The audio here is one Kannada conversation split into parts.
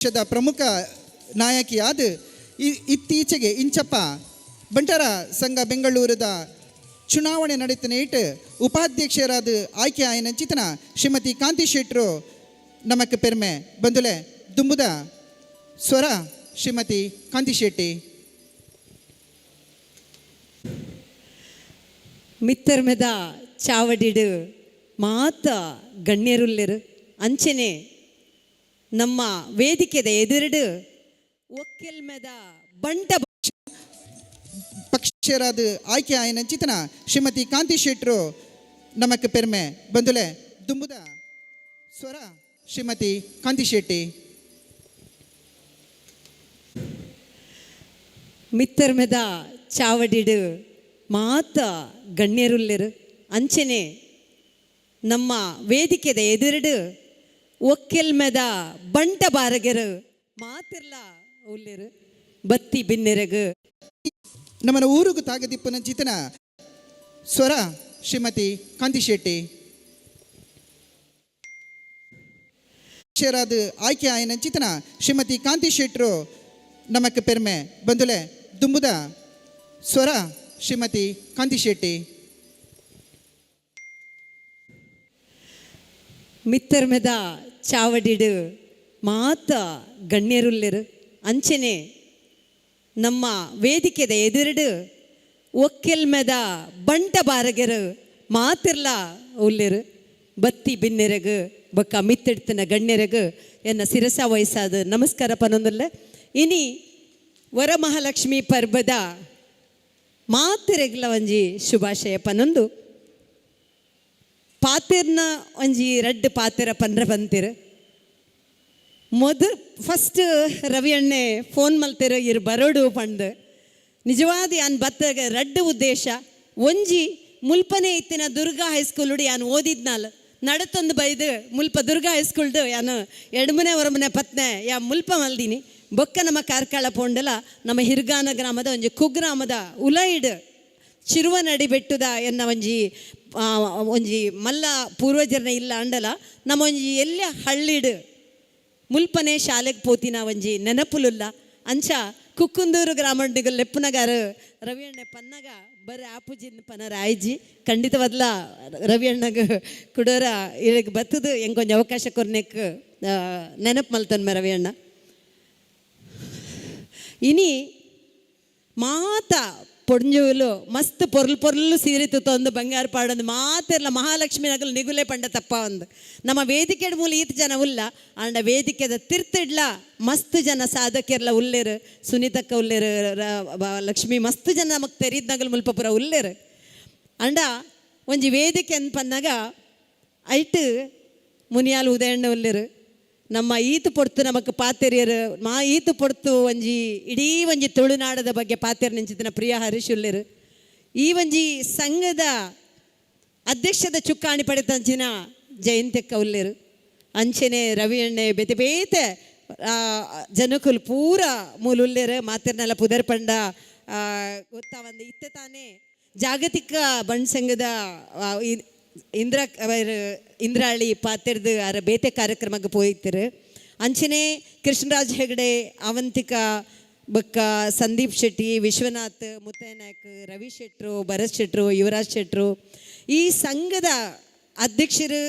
ಪಕ್ಷದ ಪ್ರಮುಖ ನಾಯಕಿಯಾದ ಇತ್ತೀಚೆಗೆ ಇಂಚಪ್ಪ ಬಂಟರ ಸಂಘ ಬೆಂಗಳೂರದ ಚುನಾವಣೆ ನಡೀತಾನೆ ಇಟ್ಟು ಉಪಾಧ್ಯಕ್ಷರಾದ ಆಯ್ಕೆ ಆಯನ ಚಿತನ ಶ್ರೀಮತಿ ಕಾಂತಿ ಶೆಟ್ಟರು ನಮಕ್ಕೆ ಪೆರ್ಮೆ ಬಂದುಲೆ ದುಂಬುದ ಸ್ವರ ಶ್ರೀಮತಿ ಕಾಂತಿ ಶೆಟ್ಟಿ ಮಿತ್ತರ್ಮೆದ ಚಾವಡಿಡು ಮಾತ ಗಣ್ಯರುಲ್ಲೆರು ಅಂಚನೆ ನಮ್ಮ ವೇದಿಕೆದ ಎದುರುಡು ಒಕ್ಕೆಲ್ಮೆದ ಬಂಟ ಪಕ್ಷರಾದ ಆಯ್ಕೆ ಆಯನ ಚಿತನ ಶ್ರೀಮತಿ ಕಾಂತಿ ಶೆಟ್ಟರು ನಮಕ್ಕೆ ಪೆರ್ಮೆ ಬಂದುಲೆ ದುಂಬುದ ಸ್ವರ ಶ್ರೀಮತಿ ಕಾಂತಿ ಶೆಟ್ಟಿ ಮಿತ್ತರ್ಮೆದ ಚಾವಡಿಡು ಮಾತ ಗಣ್ಯರುಲ್ಲೆರು ಅಂಚನೆ ನಮ್ಮ ವೇದಿಕೆದ ಎದುರುಡು ಒಕ್ಕೆಲ್ಮೆದ ಬಂಟ ಬಾರಗೆರು ಮಾತಿರ್ಲ ಉಲ್ಲೆರು ಬತ್ತಿ ಬಿನ್ನೆರಗು ನಮ್ಮನ ಊರುಗು ತಾಗದಿಪ್ಪನ ಚಿತನ ಸ್ವರ ಶ್ರೀಮತಿ ಕಾಂತಿ ಶೆಟ್ಟಿ ಪಕ್ಷರಾದ ಆಯ್ಕೆ ಆಯನ ಚಿತನ ಶ್ರೀಮತಿ ಕಾಂತಿ ಶೆಟ್ಟರು ನಮಕ್ಕೆ ಪೆರ್ಮೆ ಬಂದುಲೆ ದುಂಬುದ ಸ್ವರ ಶ್ರೀಮತಿ ಕಾಂತಿ ಶೆಟ್ಟಿ ಮಿತ್ತರ್ಮೆದ ಚಾವಡಿಡು ಮಾತ ಗಣ್ಯರುಲ್ಲೆರು ಅಂಚನೆ ನಮ್ಮ ವೇದಿಕೆದ ಎದುರುಡು ಒಕ್ಕೆಲ್ಮೆದ ಬಂಟ ಬಾರಗೆರು ಮಾತಿರ್ಲ ಉಲ್ಲೆರು ಬತ್ತಿ ಬಿನ್ನೆರಗು ಬೊಕ್ಕ ಮಿತ್ತೆಡ್ತಿನ ಗಣ್ಯರಗು ಎನ್ನ ಶಿರಸ ವಯಸ್ಸಾದ ನಮಸ್ಕಾರ ಪನೊಂದುಲ್ಲೆ ಇನಿ ವರಮಹಾಲಕ್ಷ್ಮಿ ಪರ್ಬದ ಮಾತಿರೆಗ್ಲ ಒಂಜಿ ಶುಭಾಶಯ ಪನೊಂದು ಪಾತೆರ್ನ ಒಂಜಿ ರಡ್ಡು ಪಾತೆರ ಪಂಡ್ರೆ ಬಂತಿರು ಫಸ್ಟ್ ರವಿ ಅಣ್ಣೆ ಫೋನ್ ಮಲ್ತಿರು ಇರು ಬರೋಡು ಪಂಡು ನಿಜವಾದ ಯಾನ್ ಬತ್ತಾಗ ರಡ್ಡು ಉದ್ದೇಶ ಒಂಜಿ ಮುಲ್ಪನೆ ಇತ್ತಿನ ದುರ್ಗಾ ಹೈಸ್ಕೂಲ್ಡು ಯಾನು ಓದಿದ್ನಾಲ್ ನಡತೊಂದು ಬೈದು ಮುಲ್ಪ ದುರ್ಗಾ ಹೈಸ್ಕೂಲ್ಡು ಯಾನು ಎಡ್ಮನೆ ಹೊರಮನೆ ಪತ್ನೆ ಯಾ ಮುಲ್ಪ ಮಲ್ದಿನಿ ಬೊಕ್ಕ ನಮ್ಮ ಕಾರ್ಕಳ ಪೋಂಡಲ ನಮ್ಮ ಹಿರ್ಗಾನ ಗ್ರಾಮದ ಒಂಜಿ ಕುಗ್ರಾಮದ ಉಲೈಡ್ ಚಿರುವನಡಿ ಬೆಟ್ಟದ ಎನ್ನ ಒಂಜಿ ಮಲ್ಲ ಪೂರ್ವಜರನ ಇಲ್ಲ ಅಂಡಲ ನಮ್ಮ ಒಂಜಿ ಎಲ್ಲ ಹಳ್ಳಿಡು ಮುಲ್ಪನೆ ಶಾಲೆಗೆ ಪೋತಿನ ಒಂಜಿ ನೆನಪುಲುಲ್ಲ ಅಂಚ ಕುಕ್ಕುಂದೂರು ಗ್ರಾಮಡಿಗಲ್ ಲೆಪ್ಪನಗಾರು ರವಿ ಅಣ್ಣ ಪನ್ನಗ ಬರೀ ಆಪುಜಿನ್ ಪನರ ಆಯ್ಜಿ ಖಂಡಿತವಾದ್ಲ ರವಿ ಅಣ್ಣಗ ಕುಡೋರ ಇಳಗೆ ಬತ್ತದು ಹೆಂಗೊಂದು ಅವಕಾಶ ಕೊರ್ನೆಕ್ ನೆನಪು ಮಲ್ತನ್ಮ ರವಿ ಅಣ್ಣ ಇನಿ ಮಾತ ಪೊಂಜುಲು ಮಸ್ತ್ ಪೊರ್ಲು ಸೀರೆ ತೊಂದು ಬಂಗಾರ ಪಾಡೊಂದು ಮಾತೆಲ್ಲ ಮಹಾಲಕ್ಷ್ಮಿ ನಗಲು ನಿಗುಲೆ ಪಂಡ ತಪ್ಪ ಒಂದು ನಮ್ಮ ವೇದಿಕೆ ಮೂಲ ಈತ ಜನ ಉಲ್ಲ ಅಂಡ ವೇದಿಕೆದ ತಿರ್ತಿಡ್ಲ ಮಸ್ತ್ ಜನ ಸಾಧಕಿಯರ್ಲ ಉಲ್ಲೇರು ಸುನೀತಕ್ಕ ಉಲ್ಲೇರು ಲಕ್ಷ್ಮಿ ಮಸ್ತ್ ಜನ ನಮಗೆ ತೆರೀದ್ನಗಲು ಮುಲ್ಪ ಪುರ ಉಲ್ಲೇರು ಅಂಡ ಒಂಜಿ ವೇದಿಕೆ ಅಂತ ಪನ್ನಾಗ ಐಟ್ ಮುನಿಯಾಲ್ ಉದಯಣ್ಣ ಉಲ್ಲೇರು ನಮ್ಮ ಈತು ಪೊಡ್ತು ನಮಕ್ ಪಾತೆರಿಯರು ಈತು ಪೊಡ್ತು ಒಂಜಿ ಇಡೀ ಒಂಜಿ ತುಳುನಾಡದ ಬಗ್ಗೆ ಪಾತೆರ್ ನೆಂಚಿತ್ತಿನ ಪ್ರಿಯ ಹರೀಶ್ ಉಲ್ಲೆರು ಈ ಒಂಜಿ ಸಂಘದ ಅಧ್ಯಕ್ಷದ ಚುಕ್ಕಾಣಿ ಪಡೆತಂಚಿನ ಜಯಂತಕ್ಕ ಉಲ್ಲೆರು ಅಂಚನೆ ರವಿ ಎಣ್ಣೆ ಬೇತೆ ಬೇತೆ ಜನಕುಲು ಪೂರ ಮೂಲುಲ್ಲೆರು ಮಾತೆರ್ನೆಲ್ಲ ಪುದರ್ ಪಂಡ ಗೊತ್ತಾ ಒಂದು ಇತ್ತೆ ತಾನೇ ಜಾಗತಿಕ ಬಣ್ ಸಂಘದ ಇಂದ್ರಾಳಿ ಪಾತೆರ್ದು ಅರ ಬೇತೆ ಕಾರ್ಯಕ್ರಮಕ್ಕೆ ಪೋಯ್ತಿರು ಅಂಚನೆ ಕೃಷ್ಣರಾಜ್ ಹೆಗಡೆ ಅವಂತಿಕಾ ಬೊಕ್ಕ ಸಂದೀಪ್ ಶೆಟ್ಟಿ ವಿಶ್ವನಾಥ್ ಮುತ್ತಯ್ಯನಾಯ್ಕ ರವಿ ಶೆಟ್ರು ಭರತ್ ಶೆಟ್ರು ಯುವರಾಜ್ ಶೆಟ್ರು ಈ ಸಂಘದ ಅಧ್ಯಕ್ಷರು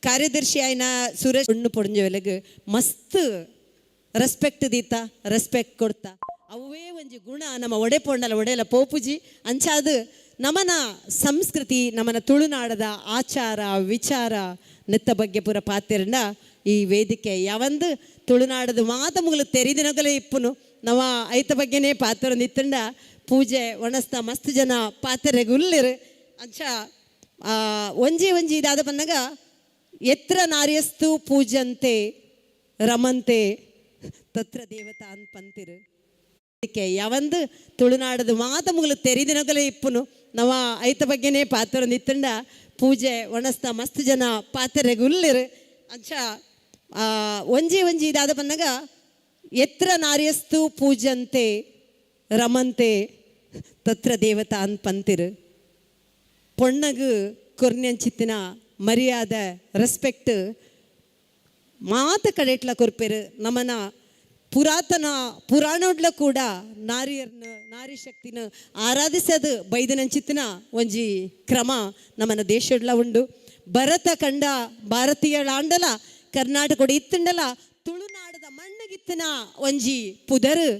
ಕಾರ್ಯದರ್ಶಿ ಆಯ್ನ ಸುರೇಶ್ ಹುಣ್ಣು ಪೊಂಜವೆಲೆಗೆ ಮಸ್ತ್ ರೆಸ್ಪೆಕ್ಟ್ ದೀತ ರೆಸ್ಪೆಕ್ಟ್ ಕೊಡ್ತಾ ಅವೇ ಒಂಜಿ ಗುಣ ನಮ್ಮ ಒಡೆ ಪೊಂಡಲ ಒಡೆಯಲ್ಲ ಪೋಪುಜಿ ಅಂಚಾದು ನಮನ ಸಂಸ್ಕೃತಿ ನಮನ ತುಳುನಾಡದ ಆಚಾರ ವಿಚಾರ ನೆತ್ತ ಬಗ್ಗೆ ಪೂರ ಪಾತೆರ್ನ ಈ ವೇದಿಕೆ ಯಾವಂದು ತುಳುನಾಡದು ಮಾತ ಮುಗಲು ತೆರಿದಿನಗಲೇ ಇಪ್ಪುನು ನವ ಐತ ಬಗ್ಗೆನೇ ಪಾತ್ರ ನಿತ್ತಂಡ ಪೂಜೆ ಒಣಸ್ತ ಮಸ್ತ್ ಜನ ಪಾತೆರೆಗೆ ಉಲ್ಲಿರು ಅಂಚ ಒಂಜಿ ಇದಾದ ಪನ್ನಾಗ ಎತ್ರ ನಾರ್ಯಸ್ತು ಪೂಜಂತೆ ರಮಂತೆ ತತ್ರ ದೇವತಾ ಅಂತ ಪಂತಿರು ಯಾವಂದು ತುಳುನಾಡದು ಮಾತ ಮುಗಲು ತೆರಿದಿನಗಲೇ ಇಪ್ಪುನು ನವ ಐತ ಬಗ್ಗೆನೇ ಪಾತ್ರ ನಿತ್ತಂಡ ಪೂಜೆ ಒಣಸ್ತ ಮಸ್ತ್ ಜನ ಪಾತೆರೆಗೆ ಉಲ್ಲಿರು ಅಂಚ ಒಂಜಿ ಇದಾದ ಪನ್ನಾಗ ಎತ್ರ ನಾರ್ಯಸ್ತು ಪೂಜಂತೆ ರಮಂತೆ ತತ್ರ ದೇವತಾ ಅಂತ ಪಂತಿರು ಪೊಣ್ಣಗು ಕೊರ್ನೆಂಚಿತ್ತಿನ ಮರ್ಯಾದೆ ರೆಸ್ಪೆಕ್ಟ್ ಮಾತ ಕಡೆಟ್ಲ ಕೊರ್ಪೆರು ನಮ್ಮನ ಪುರಾತನ ಪುರಾಣೋಡ್ಲ ಕೂಡ ನಾರಿ ಶಕ್ತಿನ ಆರಾಧಿಸದು ಬೈದನಂಚಿತ್ತಿನ ಒಂಜಿ ಕ್ರಮ ನಮ್ಮನ ದೇಶಡ್ಲ ಉಂಡು. ಭರತ ಕಂಡ ಭಾರತೀಯಳಾಂಡಲ ಕರ್ನಾಟಕ ಇತ್ತಂಡಲ ತುಳುನಾಡದ ಮಣ್ಣಗಿತ್ತಿನ ಒಂಜಿ ಪುದರ್